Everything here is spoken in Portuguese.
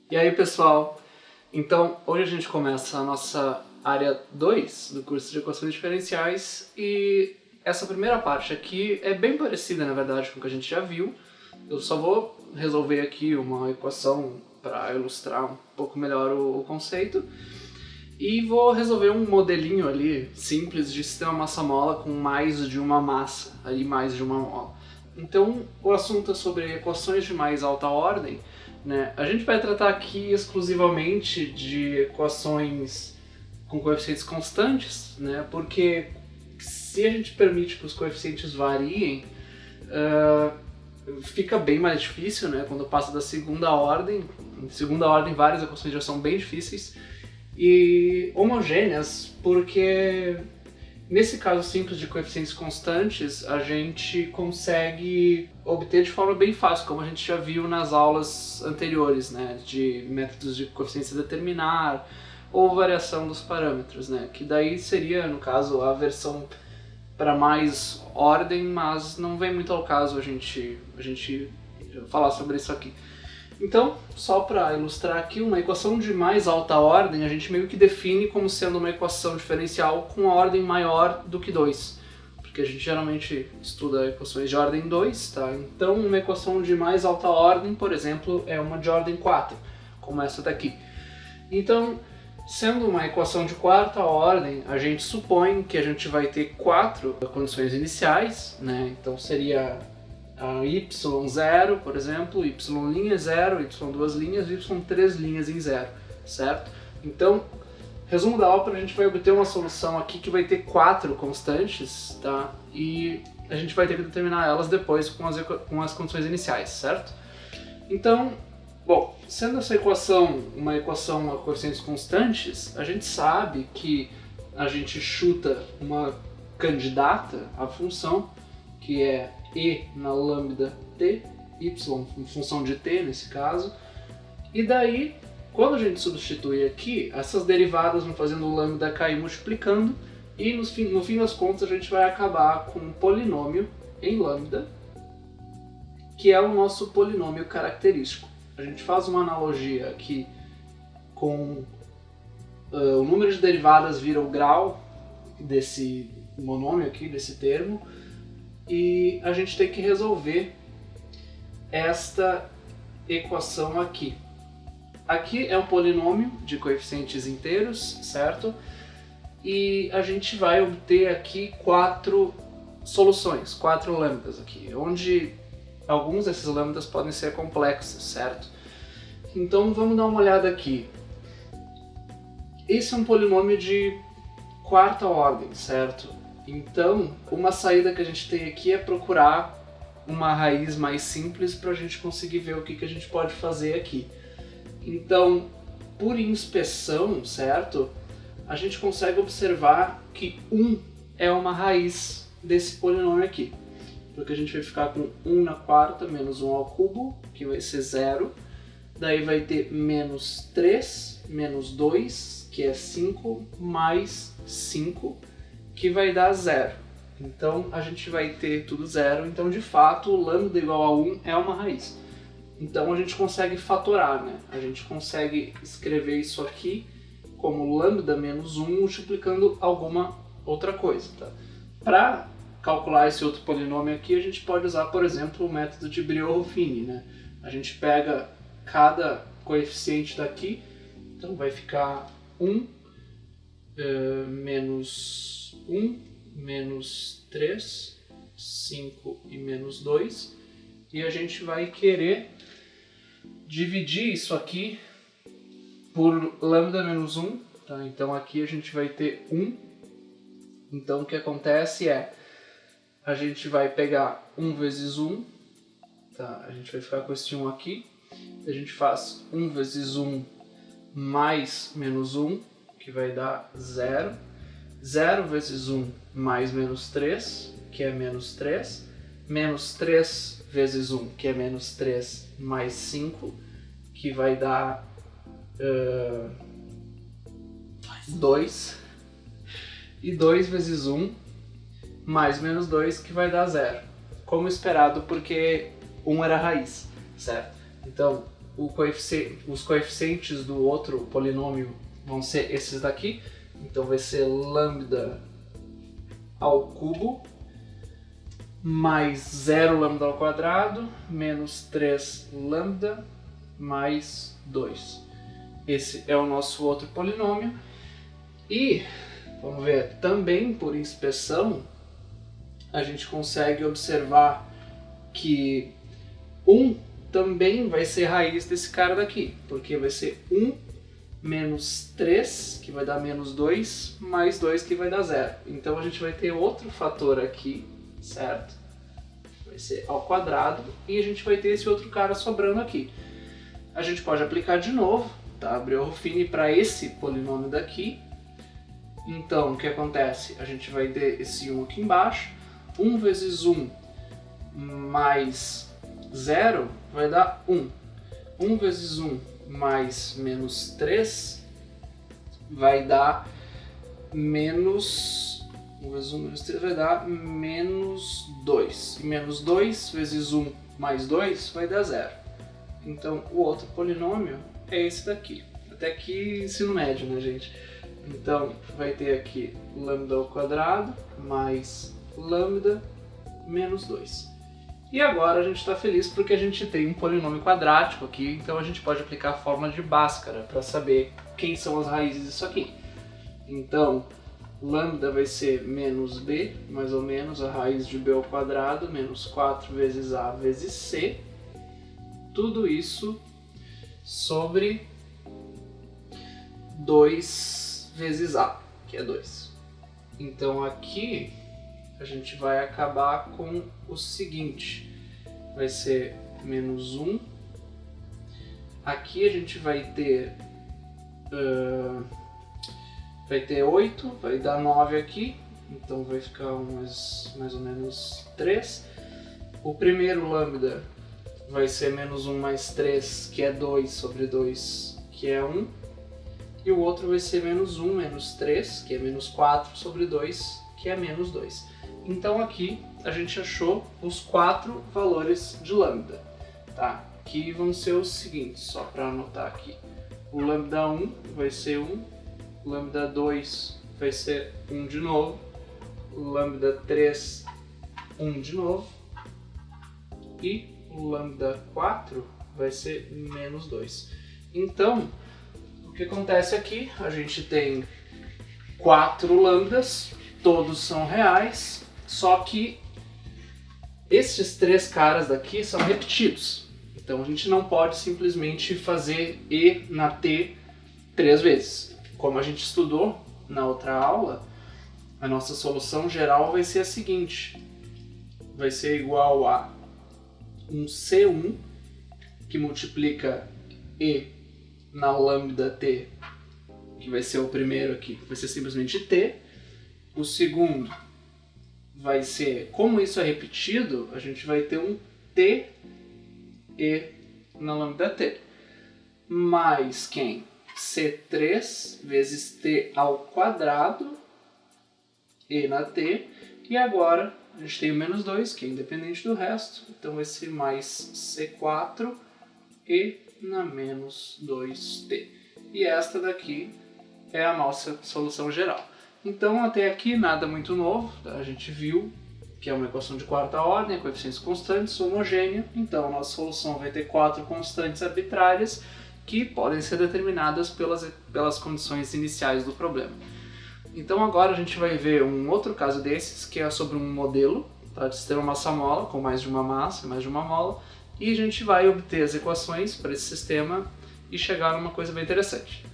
E aí, pessoal? Então, hoje a gente começa a nossa área 2 do curso de equações diferenciais e essa primeira parte aqui é bem parecida, na verdade, com o que a gente já viu. Eu só vou resolver aqui uma equação para ilustrar um pouco melhor o conceito e vou resolver um modelinho ali simples de sistema massa-mola com mais de uma massa, ali mais de uma mola. Então, o assunto é sobre equações de mais alta ordem, né? A gente vai tratar aqui exclusivamente de equações com coeficientes constantes, né? Porque se a gente permite que os coeficientes variem, fica bem mais difícil, né? Quando passa da segunda ordem. Em segunda ordem, várias equações já são bem difíceis e homogêneas, porque nesse caso simples de coeficientes constantes, a gente consegue obter de forma bem fácil, como a gente já viu nas aulas anteriores, né, de métodos de coeficiência determinar ou variação dos parâmetros, né, que daí seria, no caso, a versão para mais ordem, mas não vem muito ao caso a gente falar sobre isso aqui. Então, só para ilustrar aqui, uma equação de mais alta ordem a gente meio que define como sendo uma equação diferencial com a ordem maior do que 2, porque a gente geralmente estuda equações de ordem 2, tá? Então, uma equação de mais alta ordem, por exemplo, é uma de ordem 4, como essa daqui. Então, sendo uma equação de quarta ordem, a gente supõe que a gente vai ter 4 condições iniciais, né? Então seria a y0, por exemplo, y' 0, y2 linhas, y3 linhas em 0, certo? Então, resumo da ópera, a gente vai obter uma solução aqui que vai ter 4 constantes, tá? E a gente vai ter que determinar elas depois com as condições iniciais, certo? Então, bom, sendo essa equação uma equação a coeficientes constantes, a gente sabe que a gente chuta uma candidata à função, que é e na lambda t, y em função de t nesse caso, e daí, quando a gente substitui aqui, essas derivadas vão fazendo o lambda cair multiplicando, e no fim das contas a gente vai acabar com um polinômio em lambda, que é o nosso polinômio característico. A gente faz uma analogia aqui com o número de derivadas vira o grau desse monômio aqui, desse termo, e a gente tem que resolver esta equação aqui. Aqui é um polinômio de coeficientes inteiros, certo? E a gente vai obter aqui 4 soluções, 4 lambdas aqui, onde alguns desses lambdas podem ser complexos, certo? Então vamos dar uma olhada aqui. Esse é um polinômio de quarta ordem, certo? Então, uma saída que a gente tem aqui é procurar uma raiz mais simples para a gente conseguir ver o que a gente pode fazer aqui. Então, por inspeção, certo? A gente consegue observar que 1 é uma raiz desse polinômio aqui. Porque a gente vai ficar com 1 na quarta menos 1 ao cubo, que vai ser 0. Daí vai ter menos 3, menos 2, que é 5, mais 5, que vai dar 0. Então a gente vai ter tudo 0, então de fato o lambda igual a 1 é uma raiz. Então a gente consegue fatorar, né? A gente consegue escrever isso aqui como lambda menos 1 multiplicando alguma outra coisa, tá? Para calcular esse outro polinômio aqui, a gente pode usar, por exemplo, o método de Brillouin-Ruffini, né? A gente pega cada coeficiente daqui, então vai ficar 1 menos 1, menos 3, 5 e menos 2, e a gente vai querer dividir isso aqui por lambda menos 1, tá? Então aqui a gente vai ter 1, então o que acontece é, a gente vai pegar 1 vezes 1, tá? A gente vai ficar com esse 1 aqui, a gente faz 1 vezes 1 mais menos 1, que vai dar 0, 0 vezes 1 mais menos 3, que é menos 3, menos 3 vezes 1, que é menos 3, mais 5, que vai dar 2, e 2 vezes 1 mais menos 2, que vai dar 0, como esperado, porque 1 era a raiz, certo? Então, os coeficientes do outro polinômio vão ser esses daqui. Então vai ser lambda ao cubo mais 0 lambda ao quadrado menos 3 lambda mais 2. Esse é o nosso outro polinômio. E, vamos ver, também por inspeção, a gente consegue observar que 1 também vai ser raiz desse cara daqui, porque vai ser 1 menos 3, que vai dar menos 2, mais 2, que vai dar 0. Então a gente vai ter outro fator aqui, certo? Vai ser ao quadrado, e a gente vai ter esse outro cara sobrando aqui. A gente pode aplicar de novo, tá? Breuer-Ruffini para esse polinômio daqui. Então, o que acontece? A gente vai ter esse 1 aqui embaixo. 1 vezes 1 mais 0 vai dar 1. 1 vezes 1 mais menos 3 vai dar menos... 1 vezes 1 menos 3 vai dar menos 2. E menos 2 vezes 1 mais 2 vai dar 0. Então, o outro polinômio é esse daqui. Até aqui ensino médio, né, gente? Então, vai ter aqui lambda ao quadrado mais lambda menos 2. E agora a gente está feliz porque a gente tem um polinômio quadrático aqui, então a gente pode aplicar a fórmula de Bhaskara para saber quem são as raízes disso aqui. Então, lambda vai ser menos b, mais ou menos a raiz de b ao quadrado, menos 4 vezes a vezes c. Tudo isso sobre 2 vezes a, que é 2. Então aqui a gente vai acabar com o seguinte, vai ser menos 1, aqui a gente vai ter 8, vai dar 9 aqui, então vai ficar mais ou menos 3. O primeiro lambda vai ser menos 1 mais 3, que é 2 sobre 2, que é 1. E o outro vai ser menos 1 menos 3, que é menos 4 sobre 2, que é menos 2. Então aqui a gente achou os 4 valores de lambda, tá? Que vão ser os seguintes, só para anotar aqui. O lambda 1 vai ser 1, o lambda 2 vai ser 1 de novo, o lambda 3, 1 de novo, e o lambda 4 vai ser menos 2. Então, o que acontece aqui? A gente tem 4 lambdas, todos são reais, só que esses 3 caras daqui são repetidos. Então a gente não pode simplesmente fazer E na T 3 vezes. Como a gente estudou na outra aula, a nossa solução geral vai ser a seguinte. Vai ser igual a um C1 que multiplica E na lambda T, que vai ser o primeiro aqui, vai ser simplesmente T. O segundo vai ser, como isso é repetido, a gente vai ter um T E na lambda T. Mais quem? C3 vezes T ao quadrado E na T. E agora a gente tem o menos 2, que é independente do resto. Então vai ser mais C4 E na menos 2t. E esta daqui é a nossa solução geral. Então até aqui nada muito novo, tá? A gente viu que é uma equação de quarta ordem, coeficientes constantes, homogênea. Então a nossa solução vai ter 4 constantes arbitrárias que podem ser determinadas pelas condições iniciais do problema. Então agora a gente vai ver um outro caso desses, que é sobre um modelo, tá, de sistema massa-mola, com mais de uma massa, mais de uma mola. E a gente vai obter as equações para esse sistema e chegar numa coisa bem interessante.